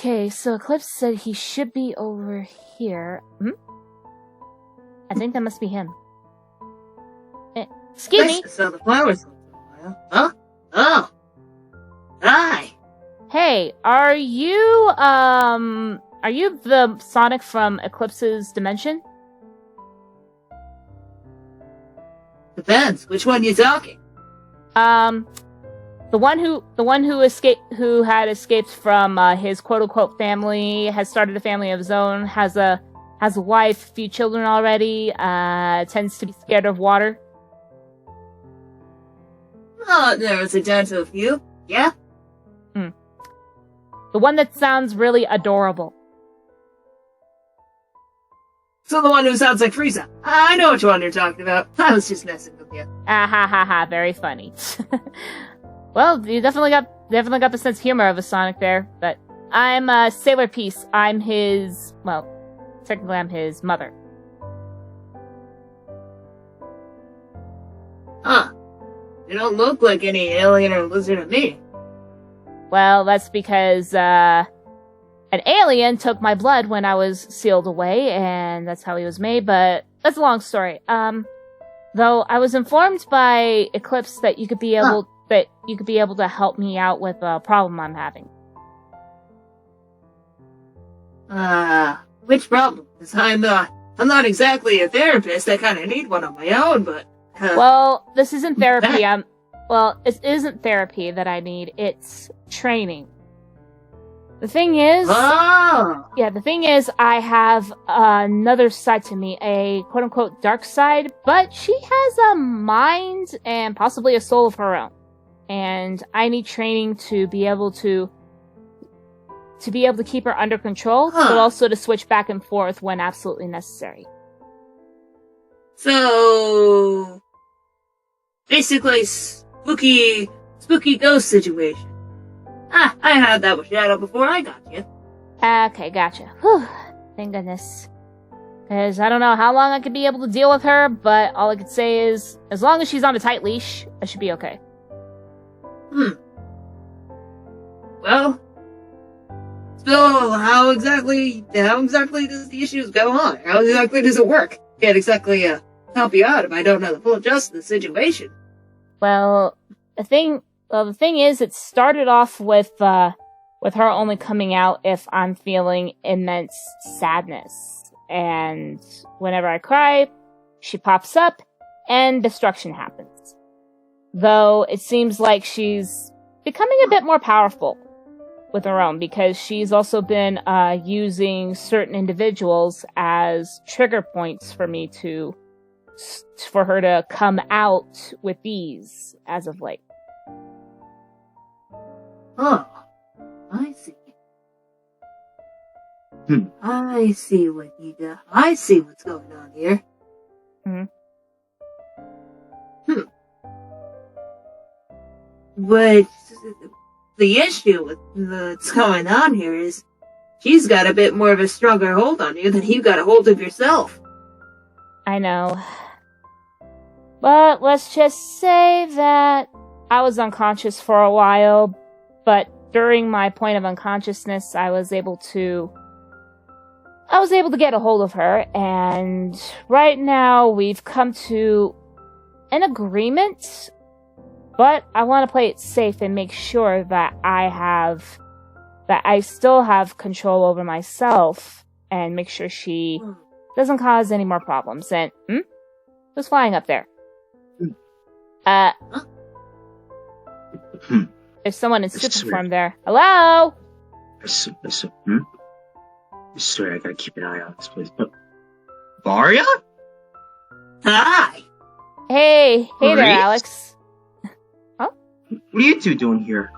Okay, so Eclipse said he should be over here. I think that must be him. Excuse me. So the flowers. Huh? Oh. Hi. Hey, are you the Sonic from Eclipse's dimension? Depends. Which one you talking? The one who had escaped from his quote unquote family, has started a family of his own, has a wife, a few children already, tends to be scared of water. Oh, there was a dent to a few. Yeah? The one that sounds really adorable. So the one who sounds like Frieza. I know which one you're talking about. I was just messing with you. Ah ha ha ha, very funny. Well, you definitely got the sense of humor of a Sonic there, but I'm Sailor Peace. I'm his, well, technically I'm his mother. Huh. You don't look like any alien or lizard to me. Well, that's because an alien took my blood when I was sealed away, and that's how he was made, but that's a long story. Though I was informed by Eclipse that you could be able to help me out with a problem I'm having. Which problem? 'Cause I'm not exactly a therapist. I kind of need one on my own, but... Well, this isn't therapy. It isn't therapy that I need. It's training. The thing is... Oh! Yeah, the thing is, I have another side to me, a quote-unquote dark side, but she has a mind and possibly a soul of her own. And I need training to be able to keep her under control, but also to switch back and forth when absolutely necessary. So... basically, spooky ghost situation. I had that with Shadow before I got you. Okay, gotcha. Whew, thank goodness. Because I don't know how long I could be able to deal with her, but all I could say is, as long as she's on a tight leash, I should be okay. Well, so how exactly does the issues go on? How exactly does it work? Can't exactly help you out if I don't know the full gist of the situation. Well, the thing is, it started off with her only coming out if I'm feeling immense sadness. And whenever I cry, she pops up, and destruction happens. Though it seems like she's becoming a bit more powerful with her own, because she's also been using certain individuals as trigger points for her to come out with ease as of late. Oh, I see. I see what you do. I see what's going on here. But the issue with what's going on here is she's got a bit more of a stronger hold on you than you got a hold of yourself. I know. But let's just say that I was unconscious for a while, but during my point of unconsciousness, I was able to get a hold of her, and right now we've come to an agreement, but I want to play it safe and make sure that I still have control over myself and make sure she doesn't cause any more problems. And, who's flying up there? There's someone in super form there. Hello? Sorry, I gotta keep an eye on this place. But Varia? Hi! Hey there, Maurice? Alex. What are you two doing here?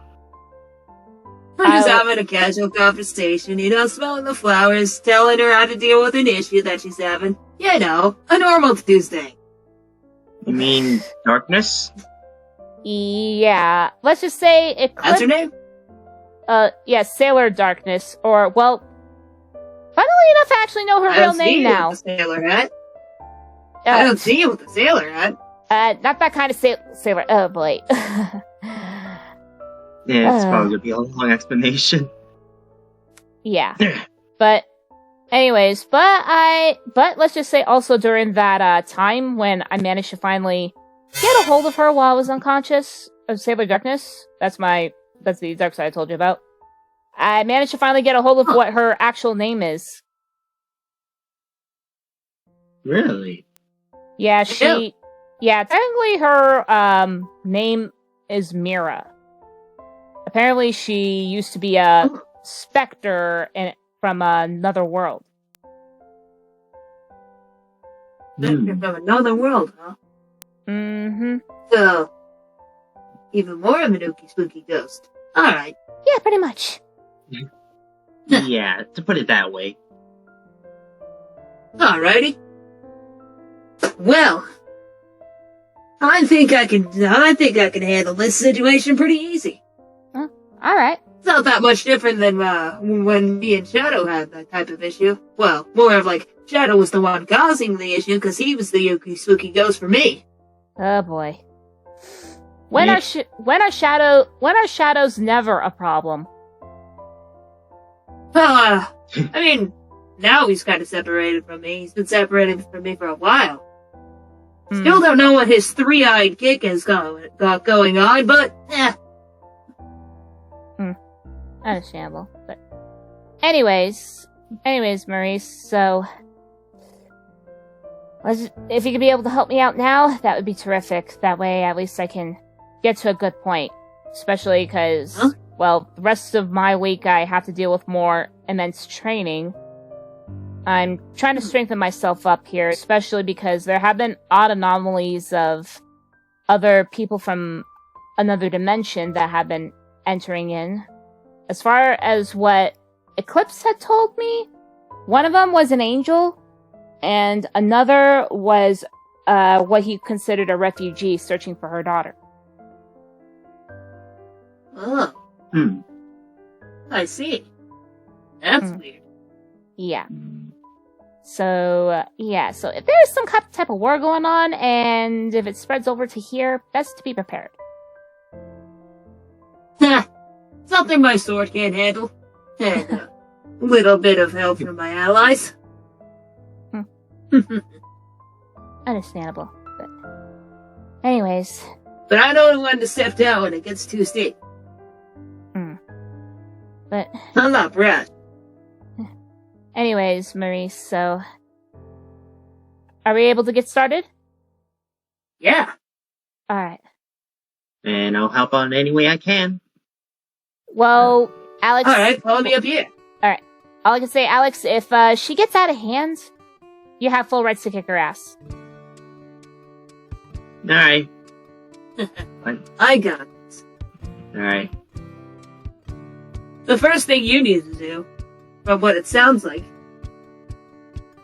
We're just having a casual conversation, smelling the flowers, telling her how to deal with an issue that she's having. A normal Tuesday. You mean darkness? Yeah. Let's just say Eclipse. That's her name? Yeah, Sailor Darkness, or, well, funnily enough, I actually know her real name now. With the sailor hat. I don't see you with the sailor hat. Not that kind of sailor. Oh, boy. Yeah, it's probably gonna be a long explanation. Yeah. But anyways, but let's just say also during that time when I managed to finally get a hold of her while I was unconscious of Sailor Darkness. That's the dark side I told you about. I managed to finally get a hold of what her actual name is. Really? Yeah, technically her name is Mira. Apparently she used to be a specter from another world. From another world, huh? Mm-hmm. So, even more of an ookie spooky ghost. Alright. Yeah, pretty much. Yeah, to put it that way. Alrighty. Well, I think I can handle this situation pretty easy. Alright. It's not that much different than when me and Shadow had that type of issue. Well, more of like Shadow was the one causing the issue because he was the ookie spooky ghost for me. Oh boy. When are shadows never a problem? Well, I mean, now he's kind of separated from me. He's been separated from me for a while. Still don't know what his three-eyed kick has got going on, but Understandable. But anyways, Maurice, so if you could be able to help me out now, that would be terrific. That way, at least I can get to a good point. Especially because, well, the rest of my week I have to deal with more immense training. I'm trying to strengthen myself up here, especially because there have been odd anomalies of other people from another dimension that have been entering in. As far as what Eclipse had told me, one of them was an angel, and another was what he considered a refugee searching for her daughter. Oh. I see. That's weird. Yeah. So if there's some type of war going on, and if it spreads over to here, best to be prepared. Something my sword can't handle. And a little bit of help from my allies. Understandable. But anyways. But I know when to step down when it gets too steep. But I'm not Brad. Anyways, Maurice, so are we able to get started? Yeah. Alright. And I'll help out in any way I can. Well, Alex... Alright, follow me up here. Alright. All I can say, Alex, if she gets out of hand, you have full rights to kick her ass. Alright. I got this. Alright. The first thing you need to do, from what it sounds like,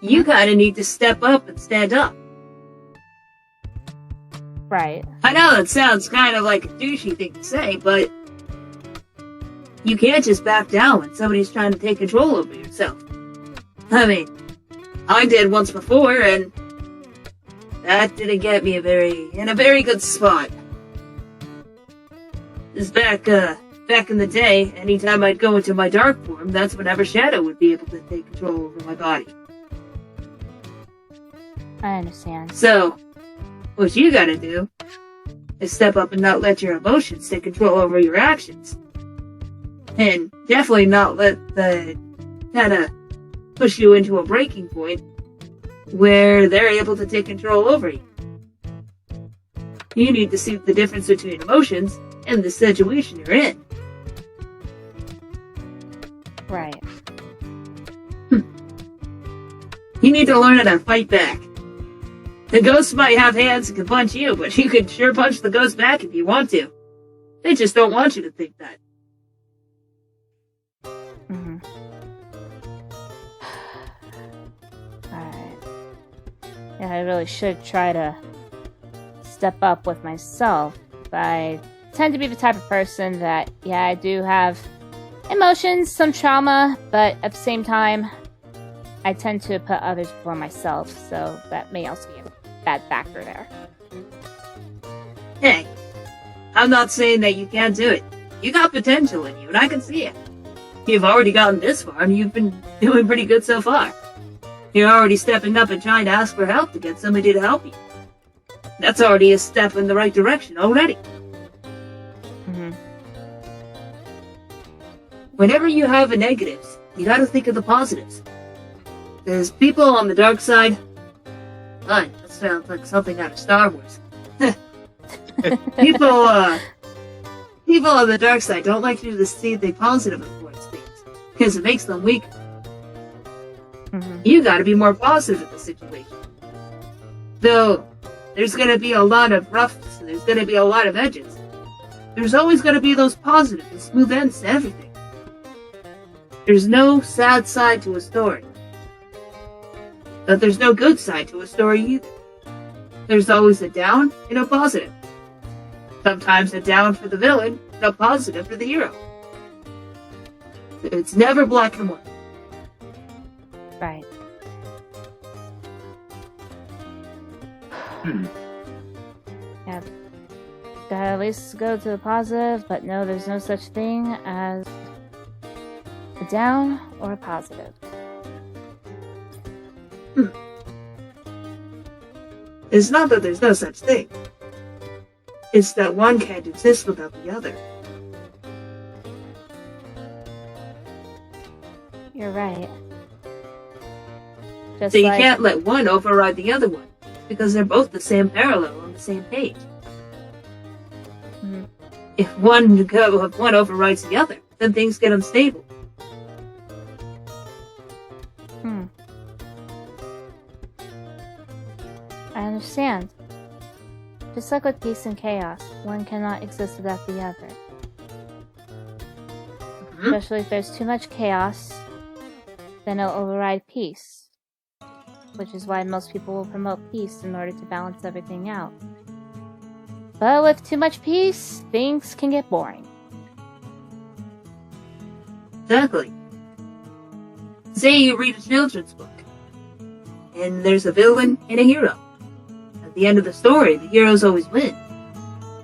you kinda need to step up and stand up. Right. I know that sounds kind of like a douchey thing to say, but you can't just back down when somebody's trying to take control over yourself. I mean, I did once before, and that didn't get me in a very good spot. This back in the day, anytime I'd go into my dark form, that's whenever Shadow would be able to take control over my body. I understand. So, what you gotta do is step up and not let your emotions take control over your actions. And definitely not let that kinda push you into a breaking point where they're able to take control over you. You need to see the difference between emotions and the situation you're in. Right. You need to learn how to fight back. The ghosts might have hands and can punch you, but you can sure punch the ghost back if you want to. They just don't want you to think that. Alright. Yeah, I really should try to step up with myself. I tend to be the type of person that, yeah, I do have emotions, some trauma, but at the same time, I tend to put others before myself, so that may also be a bad factor there. Hey, I'm not saying that you can't do it. You got potential in you, and I can see it. You've already gotten this far, and you've been doing pretty good so far. You're already stepping up and trying to ask for help to get somebody to help you. That's already a step in the right direction already. Mm-hmm. Whenever you have a negatives, you gotta think of the positives. There's people on the dark side. That sounds like something out of Star Wars. People on the dark side don't like you to see the positive towards things, because it makes them weak. Mm-hmm. You gotta be more positive in the situation. Though, there's gonna be a lot of roughness, and there's gonna be a lot of edges. There's always gonna be those positive and smooth ends to everything. There's no sad side to a story. But there's no good side to a story either. There's always a down and a positive. Sometimes a down for the villain and a positive for the hero. It's never black and white. Right. Yeah. Gotta at least go to the positive, but no, there's no such thing as a down or a positive. It's not that there's no such thing. It's that one can't exist without the other. You're right. Just So you like, can't let one override the other one, because they're both the same parallel on the same page. Mhm. If one overrides the other, then things get unstable. I understand. Just like with peace and chaos, one cannot exist without the other. Especially if there's too much chaos, then it'll override peace. Which is why most people will promote peace in order to balance everything out. But with too much peace, things can get boring. Exactly. Say you read a children's book, and there's a villain and a hero. At the end of the story, the heroes always win.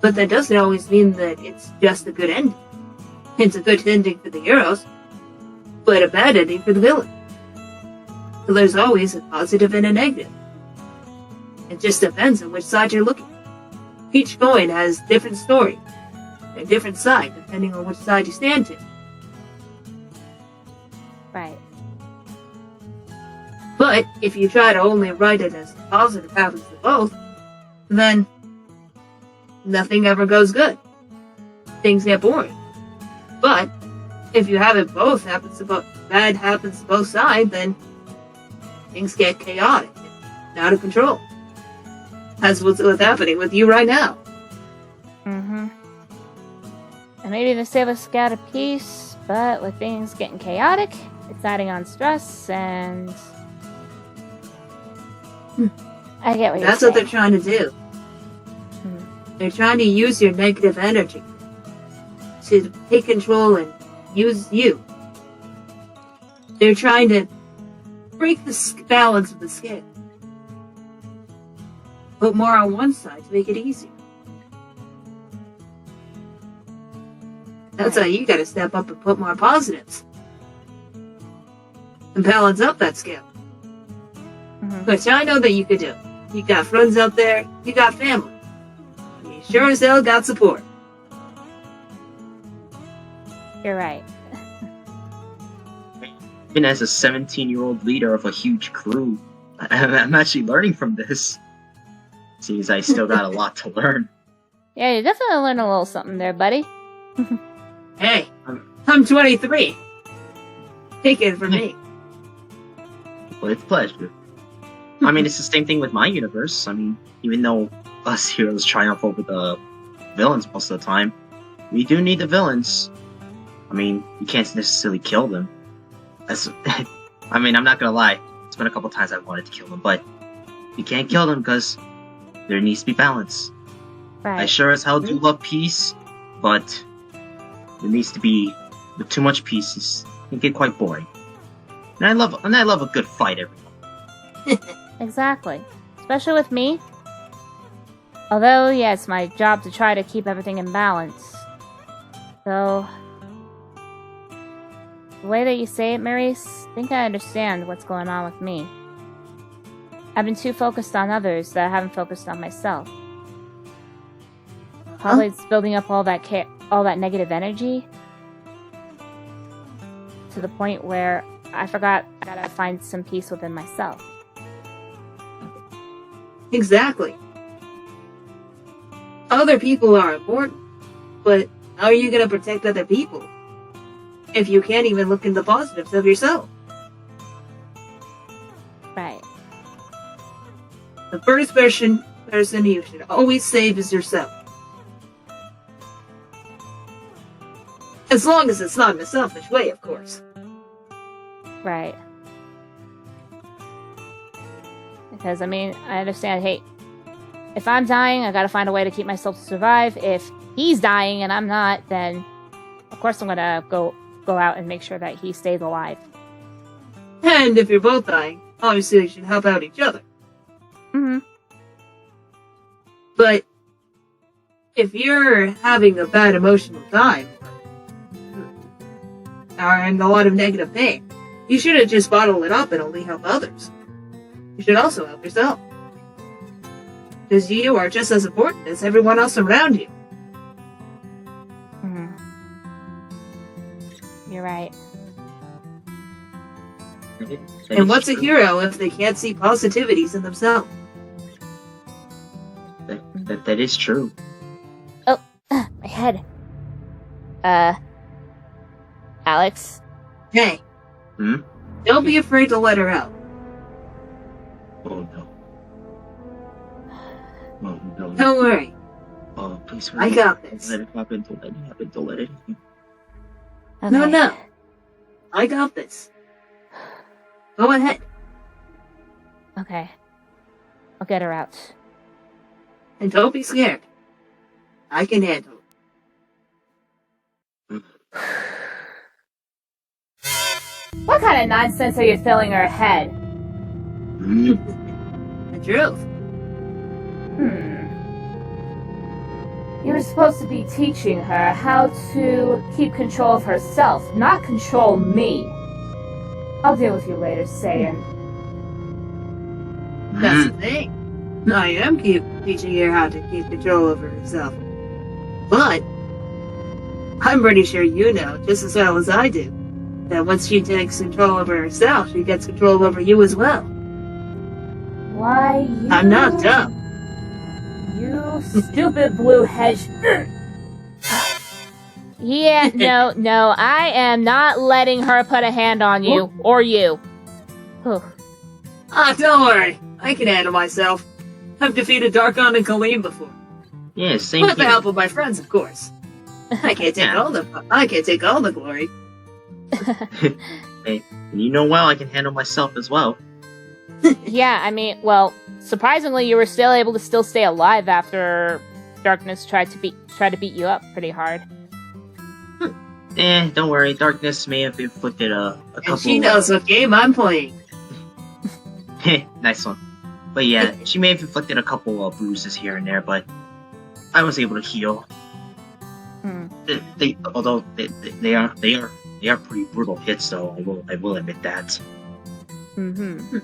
But that doesn't always mean that it's just a good ending. It's a good ending for the heroes, but a bad ending for the villain. So there's always a positive and a negative. It just depends on which side you're looking at. Each coin has different story, a different side, depending on which side you stand to. Right. But if you try to only write it as positive happens to both, then nothing ever goes good. Things get boring. But if you have it both bad happens to both sides, then things get chaotic and out of control. That's what's happening with you right now. Mm-hmm. And maybe the sailors get a peace, but with things getting chaotic, it's adding on stress, and I get what you're saying. That's what they're trying to do. They're trying to use your negative energy to take control and use you. They're trying to break the balance of the scale. Put more on one side to make it easier. That's why you gotta step up and put more positives. And balance up that scale. Which I know that you could do. You got friends out there, you got family. You sure as hell got support. You're right. Even as a 17-year-old leader of a huge crew, I'm actually learning from this. Seems I still got a lot to learn. Yeah, you definitely learned a little something there, buddy. Hey, I'm 23. Take it from me. Well, it's a pleasure. I mean, it's the same thing with my universe. I mean, even though us heroes triumph over the villains most of the time, we do need the villains. I mean, you can't necessarily kill them. I mean, I'm not gonna lie. It's been a couple times I've wanted to kill them, but you can't kill them because there needs to be balance. Right. I sure as hell do love peace, but there needs to be, with too much peace, it can get quite boring. And I love a good fight every now. Exactly. Especially with me. Although, yeah, it's my job to try to keep everything in balance. So, The way that you say it, Maurice, I think I understand what's going on with me. I've been too focused on others that I haven't focused on myself. Probably it's building up all that negative energy to the point where I forgot I gotta find some peace within myself. Exactly. Other people are important, but how are you going to protect other people if you can't even look in the positives of yourself? Right. The first person you should always save is yourself. As long as it's not in a selfish way, of course. Right. Because, I mean, I understand, hey, if I'm dying, I gotta find a way to keep myself to survive. If he's dying and I'm not, then of course I'm gonna go out and make sure that he stays alive. And if you're both dying, obviously you should help out each other. Mm-hmm. But if you're having a bad emotional time, and a lot of negative pain, you shouldn't just bottle it up and only help others. You should also help yourself. Because you are just as important as everyone else around you. Mm-hmm. You're right. And what's a hero if they can't see positivities in themselves? That is true. Oh, my head. Alex? Hey. Hmm? Don't be afraid to let her out. Oh no. Oh no. Don't worry. Oh, please. I got this. Let it happen. Don't let it happen. Don't let it happen. Okay. No. I got this. Go ahead. Okay. I'll get her out. And don't be scared. I can handle it. What kind of nonsense are you filling her head? The truth. You were supposed to be teaching her how to keep control of herself, not control me. I'll deal with you later, Saiyan. That's the thing. I am teaching her how to keep control over herself. But I'm pretty sure you know, just as well as I do, that once she takes control over herself, she gets control over you as well. Why, you... I'm not dumb. You stupid blue hedge... Yeah, no, I am not letting her put a hand on you, or you. Whew. Don't worry. I can handle myself. I've defeated Darkon and Kaleem before. Yeah, same With the here. help of my friends, of course. I can't take all the glory. Hey, you know well I can handle myself as well. Yeah, I mean, well, surprisingly, you were still able to still stay alive after Darkness tried to beat you up pretty hard. Don't worry. Darkness may have inflicted a couple... And she knows what game I'm playing. Nice one. But yeah, she may have inflicted a couple bruises here and there, but I was able to heal. Although they are pretty brutal hits, though. I will admit that. Mm-hmm.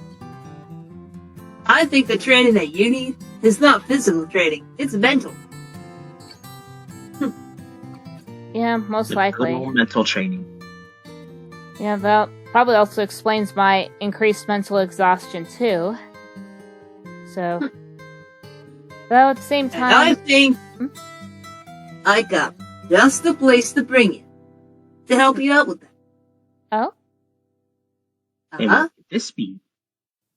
I think the training that you need is not physical training; it's mental. Yeah, most likely. Mental training. Yeah, that probably also explains my increased mental exhaustion too. So, though at the same time, And I think I got just the place to bring you to help you out with that. Oh, Hey, what could this be?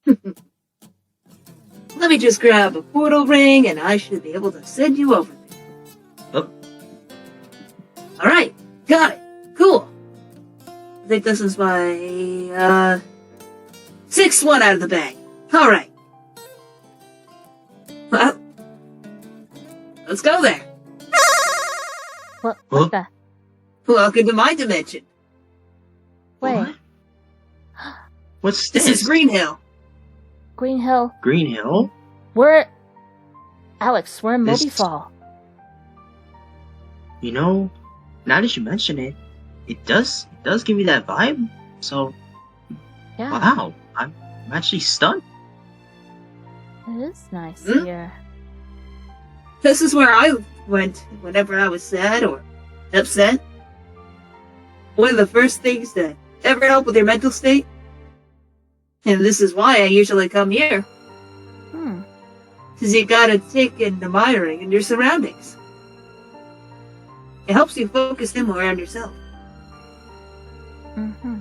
Let me just grab a portal ring, and I should be able to send you over there. Oh. All right, got it. Cool. I think this is my sixth one out of the bag. All right. Well, let's go there. what Huh? the? Welcome to my dimension. Wait, What? What's This this? is Green Hill. Green Hill. Green Hill? Alex, we're in This- Moby Fall. You know, now that you mention it, it does does give me that vibe. So, Yeah, wow, I'm actually stunned. it is nice Hmm? here. This is where I went whenever I was sad or upset. One of the first things that ever help with your mental state. And this is why I usually come here. Hmm. Because you gotta take in admiring in your surroundings. It helps you focus in more on yourself. Mm-hmm.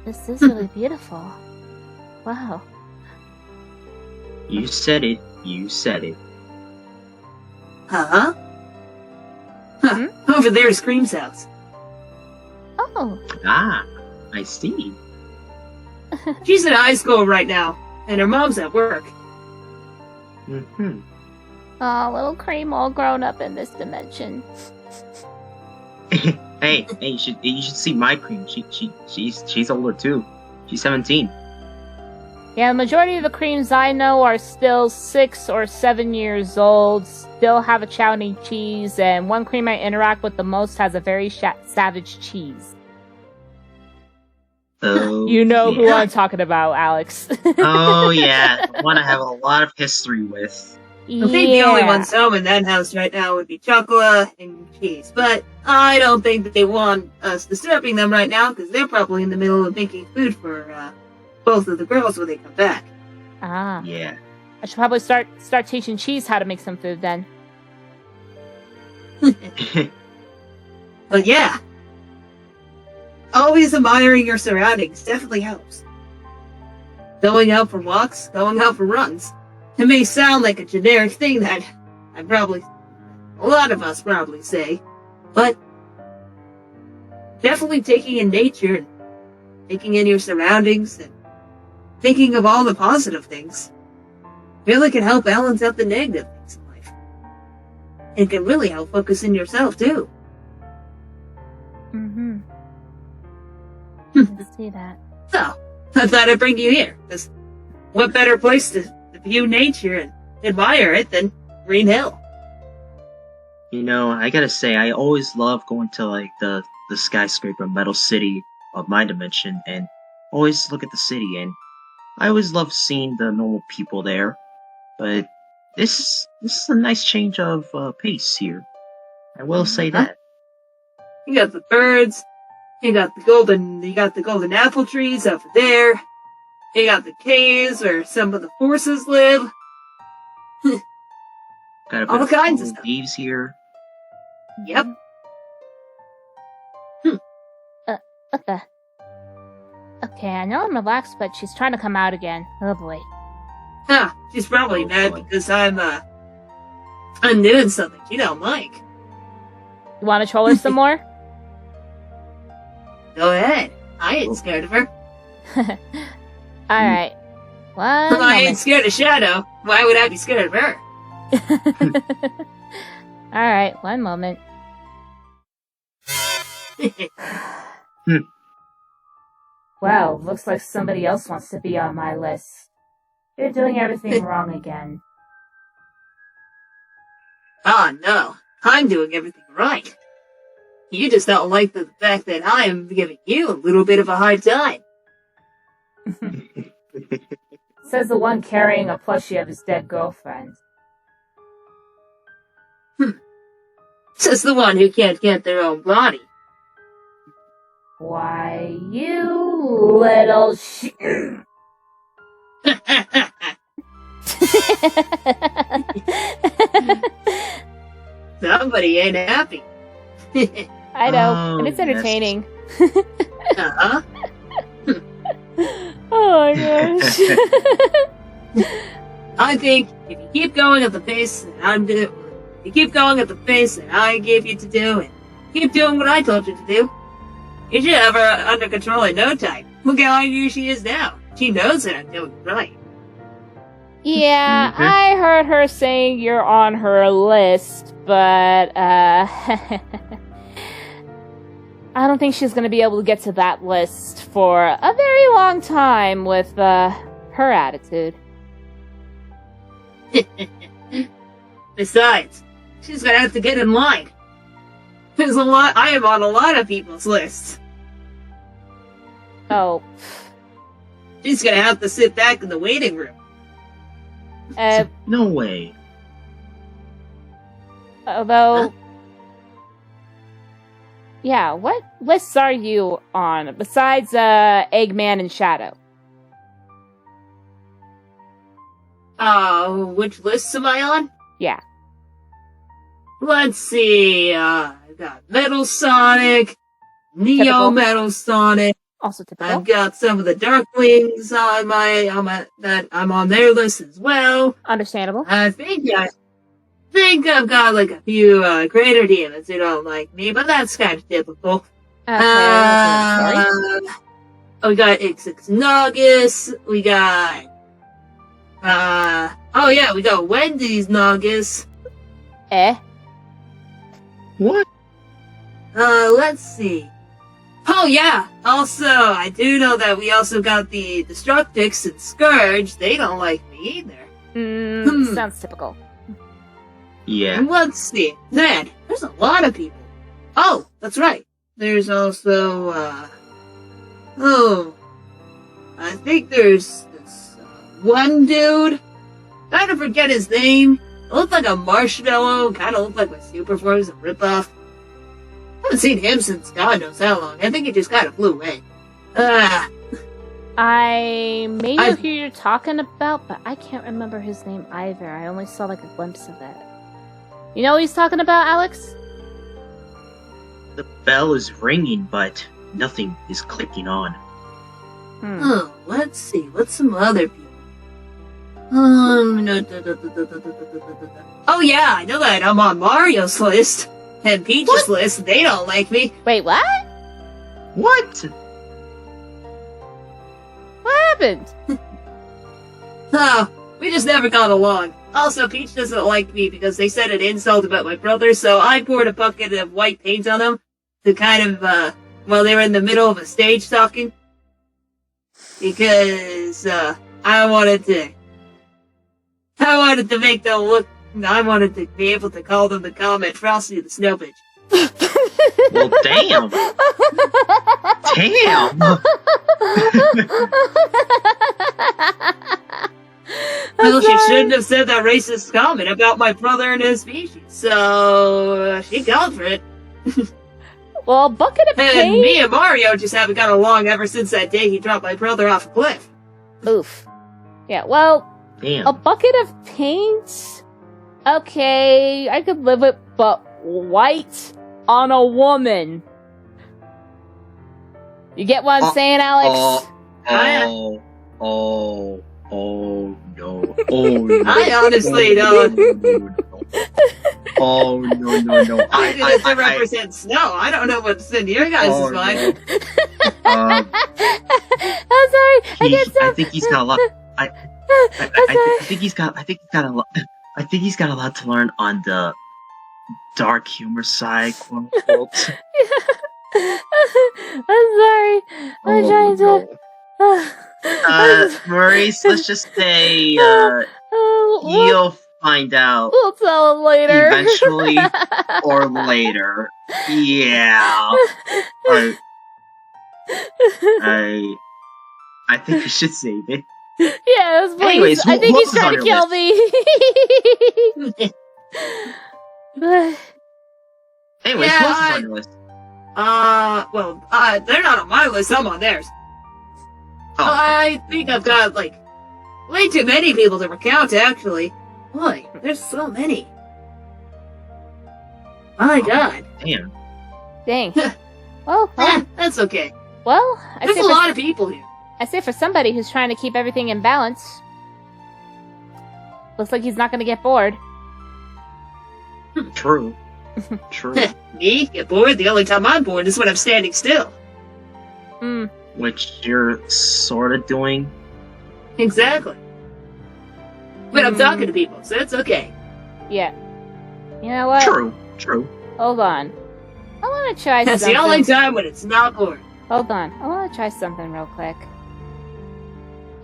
This is really beautiful. Wow. You said it. You said it. Huh? Huh. Over there is Cream's house. Oh. Ah, I see. She's in high school right now, and her mom's at work. Mm-hmm. Oh, little Cream all grown up in this dimension. Hey, you should see my Cream. She's older too. She's 17. Yeah, the majority of the Creams I know are still 6 or 7 years old, still have a chow and eat cheese, and one Cream I interact with the most has a very savage cheese. Oh, You know who yeah. I'm talking about, Alex. Oh yeah, one I have a lot of history with. I think the only ones home in that house right now would be Chocolate and Cheese, but I don't think that they want us disturbing them right now because they're probably in the middle of making food for both of the girls when they come back. Ah, Yeah. I should probably start teaching Cheese how to make some food then. But yeah, always admiring your surroundings definitely helps. Going out for walks, going out for runs. It may sound like a generic thing that a lot of us probably say, but definitely taking in nature and taking in your surroundings and thinking of all the positive things really can help balance out the negative things in life. It can really help focus in yourself too. Mm-hmm. I can see that. So, I thought I'd bring you here, because what better place to view nature and admire it than Green Hill? You know, I gotta say, I always love going to like the skyscraper metal city of my dimension and always look at the city, and I always love seeing the normal people there. But this is a nice change of pace here. I will say that. You got the birds, you got the golden apple trees over there, you got the caves where some of the forces live. Got a All bit of kinds of cool stuff. leaves here. Yep. What the? Okay, I know I'm relaxed, but she's trying to come out again. Oh boy. Huh, she's probably Oh, mad boy. because I'm doing something she don't like. You want to troll her some more? Go ahead. I ain't scared of her. Alright. One I ain't moment. scared of Shadow. Why would I be scared of her? Alright, one moment. Well, looks like somebody else wants to be on my list. You're doing everything wrong again. Oh no, I'm doing everything right. You just don't like the fact that I am giving you a little bit of a hard time. Says the one carrying a plushie of his dead girlfriend. Says the one who can't get their own body. Why, you little Somebody ain't happy. I know, Oh, and it's yes. entertaining. Uh-huh. Oh my gosh. I think if you keep going at the pace that I gave you to do, and keep doing what I told you to do, you should have her under control in no time. Look how angry she is now. She knows that I'm doing it right. Yeah, Mhm. I heard her saying you're on her list, but, I don't think she's gonna be able to get to that list for a very long time with, her attitude. Besides, she's gonna have to get in line. There's a lot. I am on a lot of people's lists. Oh. She's gonna have to sit back in the waiting room. No way. Although... Huh? Yeah, what lists are you on, besides, Eggman and Shadow? Which lists am I on? Yeah. Let's see, I've got Metal Sonic, Neo Typical. Metal Sonic, Also typical. I've got some of the Darkwings I'm on their list as well. Understandable. I think I've got like a few, greater demons who don't like me, but that's kind of typical. Okay, sorry. We got Ixix Nagus, we got, we got Wendy's Nagus. What? Let's see. Oh yeah, also, I do know that we also got the Destructix and Scourge. They don't like me either. Sounds typical. Yeah. And let's see. Then, there's a lot of people. Oh, that's right. There's also, I think there's this, one dude. Kind of forget his name. It looked like a marshmallow. Kind of looked like my super forms a ripoff. Haven't seen him since God knows how long. I think he just kind of flew away. I may know who you're talking about, but I can't remember his name either. I only saw like a glimpse of it. You know what he's talking about, Alex? The bell is ringing, but nothing is clicking on. Oh, let's see. What's some other people? Oh yeah, I know that I'm on Mario's list and Peach's list. They don't like me. Wait, what? What? What happened? Oh, we just never got along. Also, Peach doesn't like me because they said an insult about my brother, so I poured a bucket of white paint on them to kind of, while they were in the middle of a stage talking. Because, I wanted to make them look, I wanted to be able to call them the comment Frosty the Snow Bitch. Well, damn. Damn. Well, she shouldn't have said that racist comment about my brother and his species, so she called for it. Well, bucket of And paint. me and Mario just haven't got along ever since that day he dropped my brother off a cliff. Oof. Yeah, well, Damn. a bucket of paint? Okay, I could live it, but white on a woman. You get what I'm saying, Alex? Oh no. Oh no. I honestly don't. Oh no. I did it to represent snow. I don't know what's in your guys' mind. I'm sorry. I think he's got a lot. I think he's got a lot. I think he's got a lot to learn on the dark humor side, quote unquote. I'm sorry. I'm trying to. Maurice, let's just say We'll you'll find out tell him later. eventually or later. Yeah. I think we should save it. Yes, please. Anyways, I think who he's else is trying on to your kill me. Anyways, Yeah, who else is on your list? They're not on my list, I'm on theirs. Oh. I think I've got, like, way too many people to recount, actually. Boy, there's so many. My god. Damn. Dang. Well, That's okay. I There's a lot of people here. I say for somebody who's trying to keep everything in balance, looks like he's not going to get bored. True. True. Me? Get bored? The only time I'm bored is when I'm standing still. Which you're sort of doing. Exactly. But I'm talking to people, so it's okay. Yeah. You know what? True. Hold on. I want to try That's something. the only time when it's not bored. Hold on. I want to try something real quick.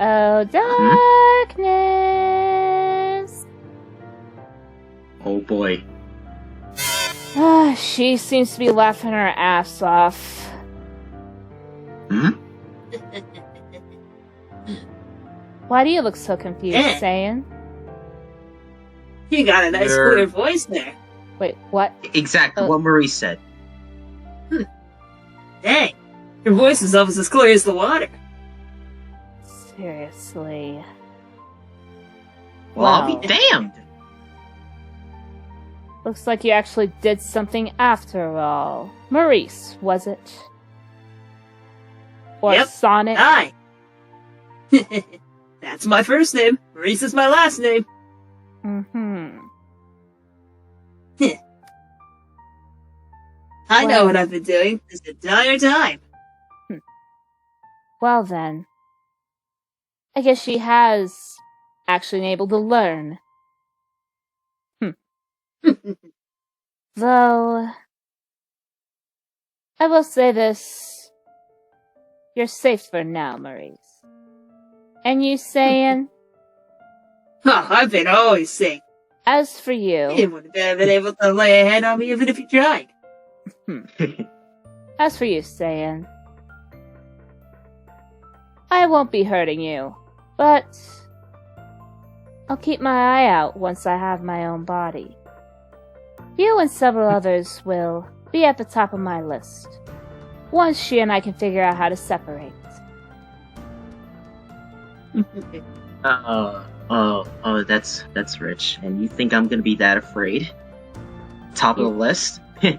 Oh, darkness. Oh boy. She seems to be laughing her ass off. Hmm? Why do you look so confused, Yeah. Saiyan? You got a nice You're- clear voice there. Wait, what? Exactly what Maurice said. Dang. Your voice is almost as clear as the water. Seriously. Well, I'll Wow. be damned. Looks like you actually did something after all. Maurice, was it? Or Yep. Sonic? Hi. That's my first name. Maurice is my last name. Mm-hmm. I know Well- what I've been doing this entire time. Well then. I guess she has actually been able to learn. Though, I will say this. You're safe for now, Maurice. And you, Saiyan, Huh, I've been always sick. as for You you, wouldn't have been able to lay a hand on me even if you tried. as for you, Saiyan, I won't be hurting you, but I'll keep my eye out once I have my own body. You and several others will be at the top of my list, once she and I can figure out how to separate. That's rich. And you think I'm gonna be that afraid? Top of the list? You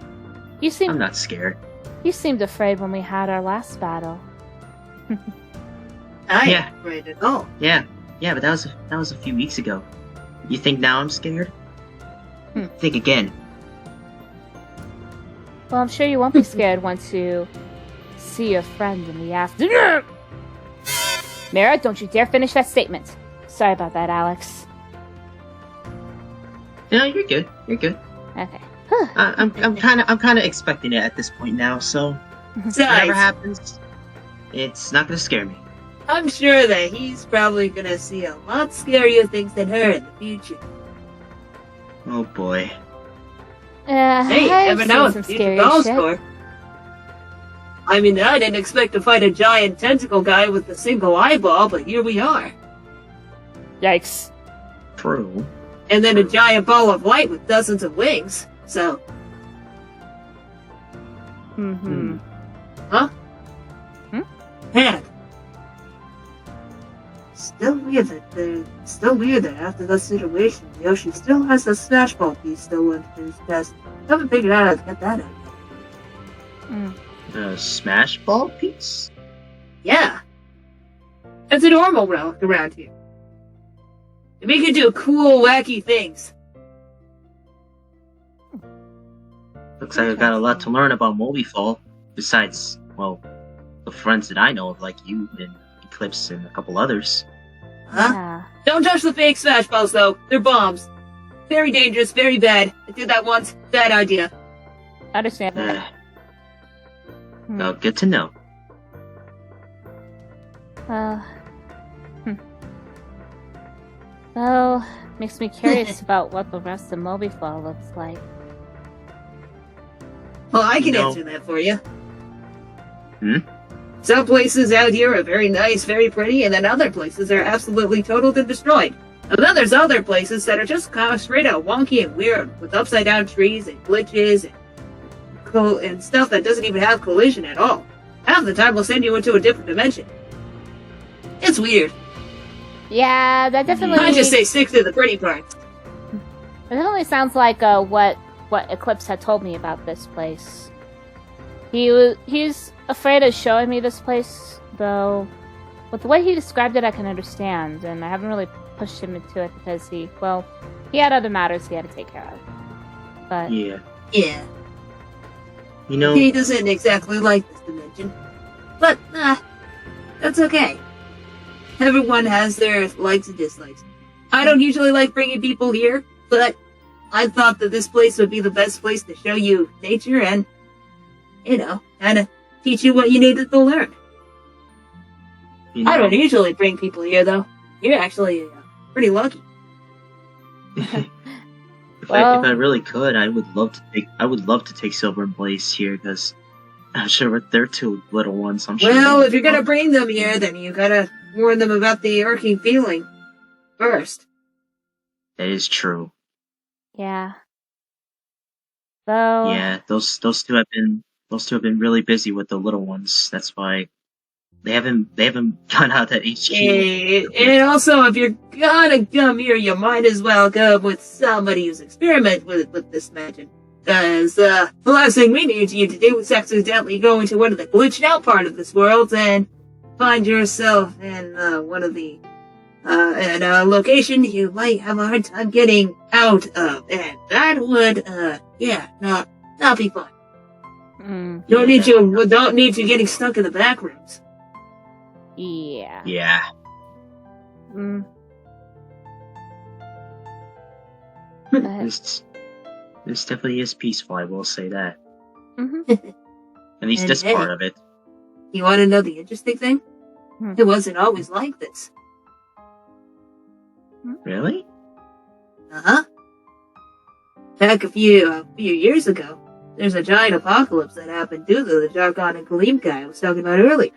I'm seem not scared. You seemed afraid when we had our last battle. I Yeah. ain't afraid at all. Yeah, but that was a few weeks ago. You think now I'm scared? Think again. Well, I'm sure you won't be scared once you see your friend in the afternoon. Mira, don't you dare finish that statement. Sorry about that, Alex. No, you're good. You're good. Okay. I'm kind of expecting it at this point now. So whatever Besides, happens, it's not gonna scare me. I'm sure that he's probably gonna see a lot scarier things than her in the future. Oh boy. Hey, you I've never know seen what some the future scary calls shit. for. I mean, I didn't expect to fight a giant tentacle guy with a single eyeball, but here we are. Yikes. True. And then a giant ball of light with dozens of wings. So, Mm-hmm. man. Still weird that after that situation, Yoshi still has the Smash Ball piece still in his chest. Haven't figured out how to get that out. Mm. The Smash Ball piece? Yeah. It's a normal relic around here. We can do cool, wacky things. Looks like I've got a lot to learn about Moby Fall. Besides, well, the friends that I know of, like you and Eclipse and a couple others. Huh? Yeah. Don't touch the fake Smash Balls, though. They're bombs. Very dangerous, very bad. I did that once. Bad idea. Understandable. Well, good to know. Well, well, makes me curious about what the rest of Moby Fall looks like. Well, I can No. answer that for you. Hmm? Some places out here are very nice, very pretty, and then other places are absolutely totaled and destroyed. And then there's other places that are just kind of straight out wonky and weird, with upside down trees and glitches and stuff that doesn't even have collision at all. Half the time we'll send you into a different dimension. It's weird. Yeah, that definitely. I just say stick to the pretty parts. It definitely sounds like what Eclipse had told me about this place. He's afraid of showing me this place, though. With the way he described it, I can understand, and I haven't really pushed him into it because he had other matters he had to take care of. But Yeah. Yeah, You know, he doesn't exactly like this dimension. But, that's okay. Everyone has their likes and dislikes. I don't usually like bringing people here, but I thought that this place would be the best place to show you nature and, kind of teach you what you needed to learn. you know I don't usually bring people here, though. You're actually pretty lucky. If I really could, I would love to take Silver and Blaze here, because I'm sure they're two little ones. I'm sure. Well, if you're gonna bring them here, then you gotta warn them about the irking feeling first. That is true. Yeah. So. Yeah, those two have been really busy with the little ones. That's why they haven't gone out that HQ. And also, if you're gonna come here, you might as well come with somebody who's experimented with this magic. Because the last thing we need you to do is accidentally go into one of the glitched out part of this world and find yourself in one of the in a location you might have a hard time getting out of, and that would not be fun. Don't need you getting stuck in the back rooms. Yeah. Yeah. This definitely is peaceful, I will say that. At least this part of it. You want to know the interesting thing? It wasn't always like this. Really? Uh-huh. Back a few years ago, there's a giant apocalypse that happened due to the Jargon and Kaleem guy I was talking about earlier.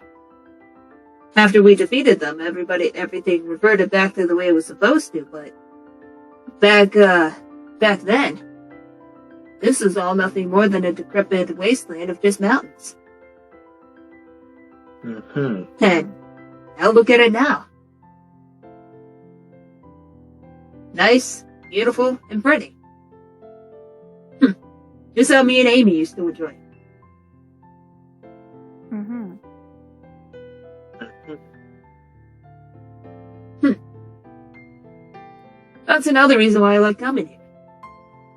After we defeated them, everything reverted back to the way it was supposed to, but back then, this was all nothing more than a decrepit wasteland of just mountains. And now look at it now. Nice, beautiful, and pretty. Just how me and Amy used to enjoy it. That's another reason why I like coming here.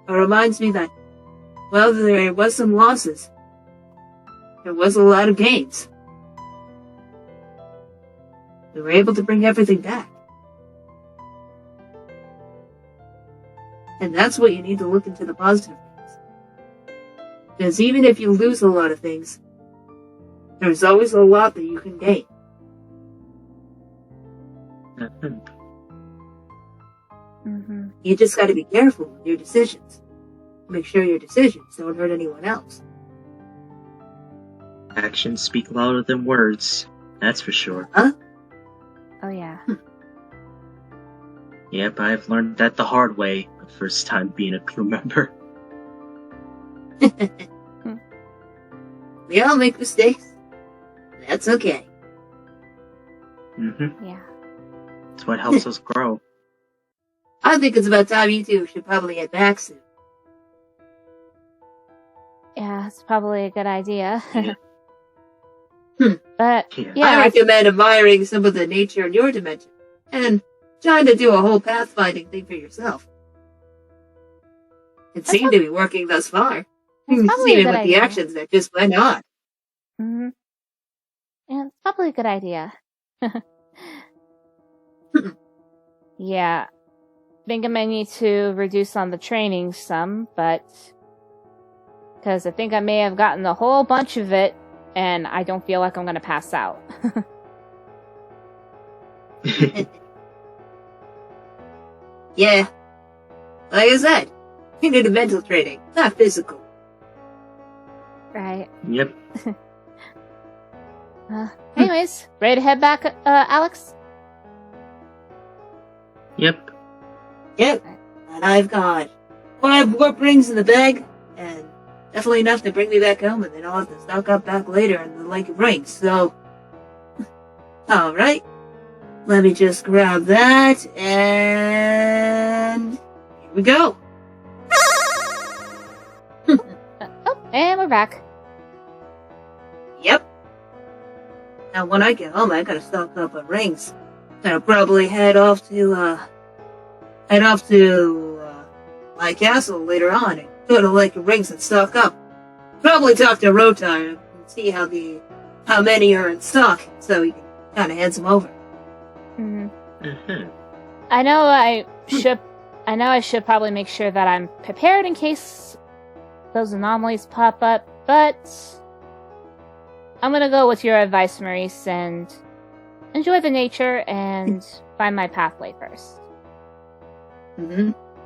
It reminds me that, well, there was some losses. There was a lot of gains. We were able to bring everything back. And that's what you need to look into the positive things. Because even if you lose a lot of things, there's always a lot that you can gain. You just gotta be careful with your decisions. Make sure your decisions don't hurt anyone else. Actions speak louder than words, that's for sure. Huh? Oh yeah. Yep, I've learned that the hard way, the first time being a crew member. We all make mistakes. That's okay. Yeah. It's what helps us grow. I think it's about time you two should probably head back soon. Yeah, it's probably a good idea. Yeah. But, yeah. I recommend admiring some of the nature in your dimension, and trying to do a whole pathfinding thing for yourself. It seemed to be working thus far. Even with the actions that just went on. Yeah, it's probably a good idea. Yeah. I think I may need to reduce on the training some, but... because I think I may have gotten a whole bunch of it, and I don't feel like I'm gonna pass out. Yeah. Like I said, you need a mental training, not physical. Right. Yep. Anyways, ready to head back, Alex? Yep. Yep. And I've got 5 warp rings in the bag, and definitely enough to bring me back home, and then I'll have to stock up back later in the Lake of Rings, so... Alright. Let me just grab that, and... here we go! And we're back. Yep. Now when I get home, I gotta stock up on rings. I'll probably head off to my castle later on and go to Lake of Rings and stock up. Probably talk to Rotar and see how many are in stock, so he can kind of hand them over. I know I should probably make sure that I'm prepared in case those anomalies pop up, but I'm gonna go with your advice, Maurice, and enjoy the nature and find my pathway first.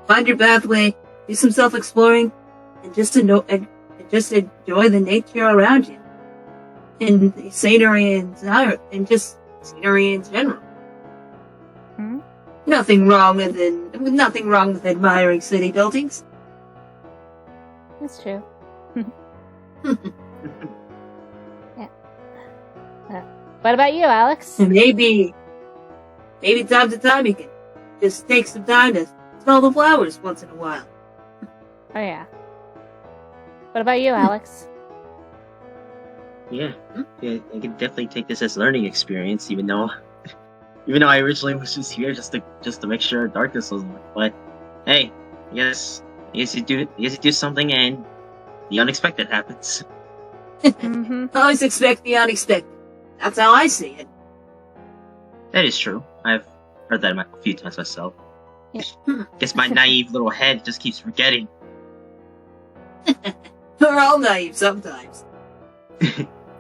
Find your pathway, do some self-exploring, and just enjoy the nature around you, and the scenery and just scenery in general. Hmm? Nothing wrong with admiring city buildings. That's true. Yeah. What about you, Alex? And maybe time to time you can just take some time to smell the flowers once in a while. Oh yeah. What about you, Alex? Yeah, I can definitely take this as a learning experience, even though I originally was just here just to make sure darkness was on. But hey, I guess you do something and the unexpected happens. Mm-hmm. Always expect the unexpected. That's how I see it. That is true. I've heard that a few times myself. Yeah. Guess my naive little head just keeps forgetting. We're all naive sometimes.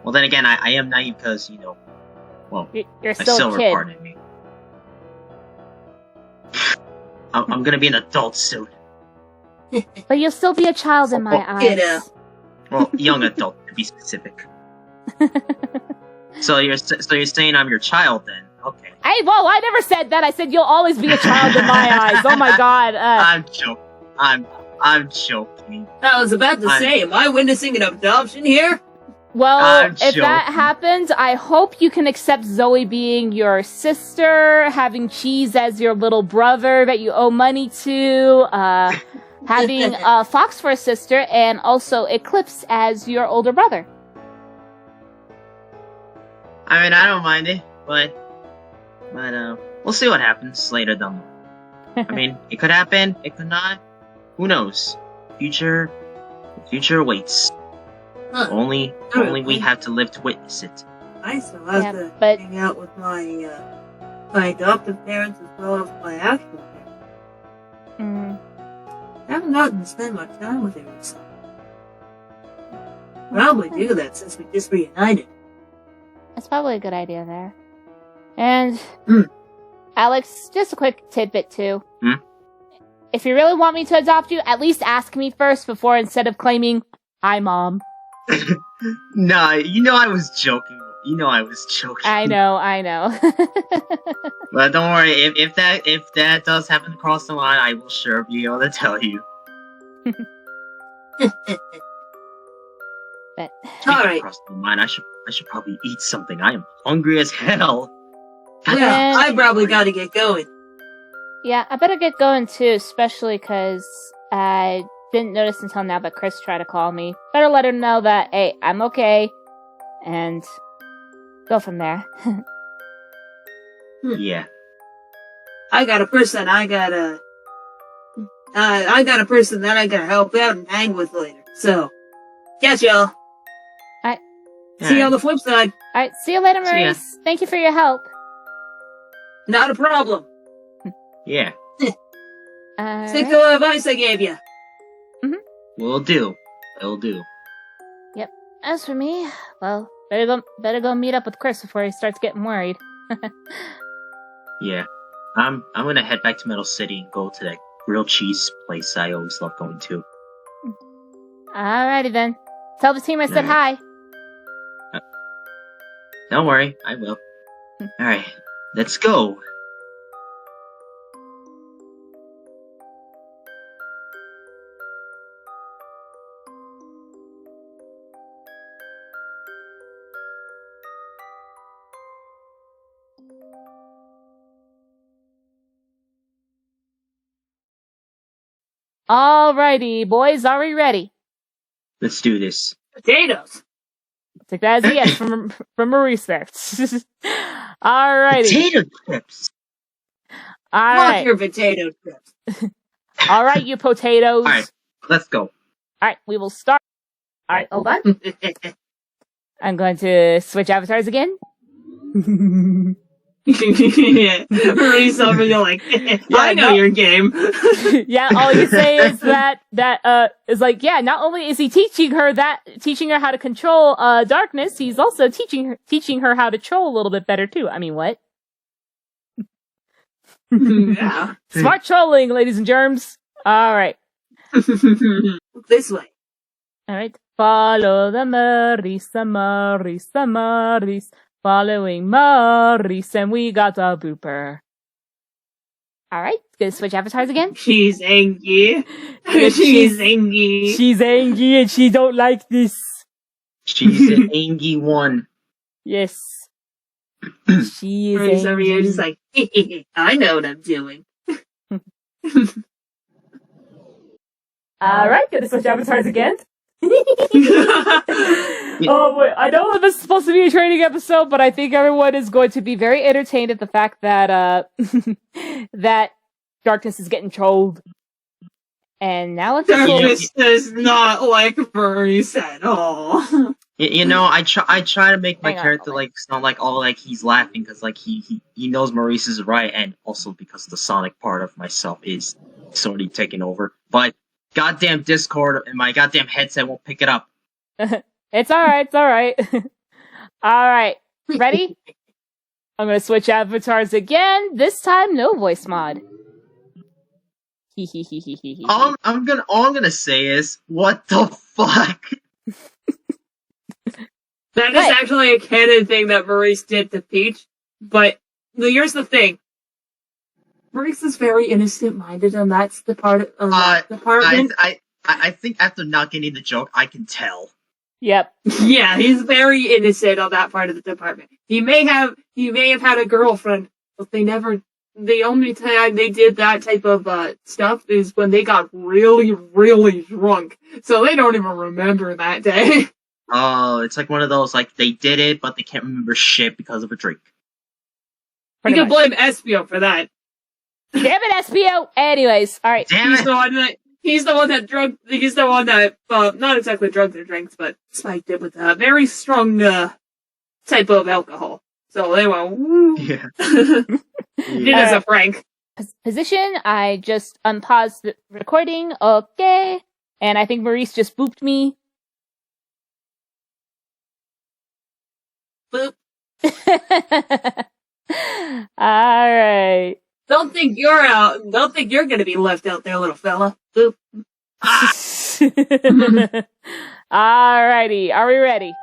Well, then again, I am naive because, well, You're a still a silver kid. part in me. I'm gonna be an adult soon. But you'll still be a child in my eyes. Kiddo. Well, young adult to be specific. So you're saying I'm your child then? Okay. I never said that. I said you'll always be a child in my eyes. Oh my god. I'm joking. I'm joking. I was about to say, am I witnessing an adoption here? Well, I'm if that joking. happens, I hope you can accept Zoe being your sister, having Cheese as your little brother that you owe money to, having Fox for a sister, and also Eclipse as your older brother. I mean, I don't mind it, but we'll see what happens later down the road. I mean, it could happen, it could not. Who knows? The future awaits. Huh. Only we have to live to witness it. I still have Yeah, to but- hang out with my adoptive parents as well as my actual parents. I haven't gotten to spend much time with them recently. Probably do that since we just reunited. That's probably a good idea there. And, Mm. Alex, just a quick tidbit too. Hmm? If you really want me to adopt you, at least ask me first before instead of claiming, "Hi, Mom." Nah, I was joking. I know. But don't worry, if that does happen to cross the line, I will sure be able to tell you. But Alright. Cross the line, I should probably eat something. I am hungry as hell. Yeah, And- I probably gotta get going. yeah, I better get going too, especially because I didn't notice until now, but Chris tried to call me. Better let her know that, hey, I'm okay, and go from there. Yeah. I got a person that I gotta help out and hang with later. So, catch y'all. See you on the flip side. Alright, see you later, See ya. Maurice. Thank you for your help. Not a problem. Yeah. Stick Alright. to the advice I gave you. Will do. Will do. As for me, well, better go meet up with Chris before he starts getting worried. Yeah. I'm gonna head back to Metal City and go to that grilled cheese place I always love going to. Alrighty then. Tell the team I said hi. Don't worry, I will. Alright, let's go. Alrighty, boys, are we ready? Let's do this. Potatoes. Take that as a yes from Maurice there. Alrighty. Potato chips! Fuck Alright. your potato chips. Alright, you potatoes. Alright, let's go. Alright, we will start. Alright, hold on. I'm going to switch avatars again. Yeah. Maurice over there like, I know no. your game. Yeah, all you say is that is like, yeah, not only is he teaching her how to control darkness, he's also teaching her how to troll a little bit better too. I mean, what? Yeah. Smart trolling, ladies and germs. Alright. Look this way. Alright. Follow the Maurice, the Maurice, the Maurice. Following Maurice, and we got a booper. Alright, gonna switch avatars again. She's angry. Yes, She's angry. She's angry and she don't like this. She's an angry one. Yes. She is Maurice over angry. here just like, I know what I'm doing. Alright, gonna switch avatars again. Oh boy, I know this is supposed to be a training episode, but I think everyone is going to be very entertained at the fact that that darkness is getting trolled. And now it's Darkness does not like Maurice at all. You know, I try to make my Hang on, character hold on. like sound like all like he's laughing because like he knows Maurice is right, and also because the Sonic part of myself is sort of taking over. But goddamn Discord and my goddamn headset won't pick it up. It's alright, it's alright. Alright, ready? I'm gonna switch avatars again. This time, no voice mod. All I'm gonna say is, what the fuck? That is What? actually a canon thing that Maurice did to Peach, but here's the thing. Maurice is very innocent-minded, and that's the part of that department. I think after not getting the joke, I can tell. Yep. Yeah, he's very innocent on that part of the department. He may have had a girlfriend, but the only time they did that type of stuff is when they got really, really drunk. So they don't even remember that day. Oh, it's like one of those, like, they did it, but they can't remember shit because of a drink. You Pretty can much. blame Espio for that. Damn it, SPO! Anyways, alright. Damn He's it! the one that he's the one that not exactly drugged their drinks, but spiked it with a very strong type of alcohol. So they went woo. Yeah. Did it as a prank. Position, I just unpaused the recording. Okay. And I think Maurice just booped me. Boop. Alright. Don't think you're out. Don't think you're gonna be left out there, little fella. Boop. Alrighty, are we ready?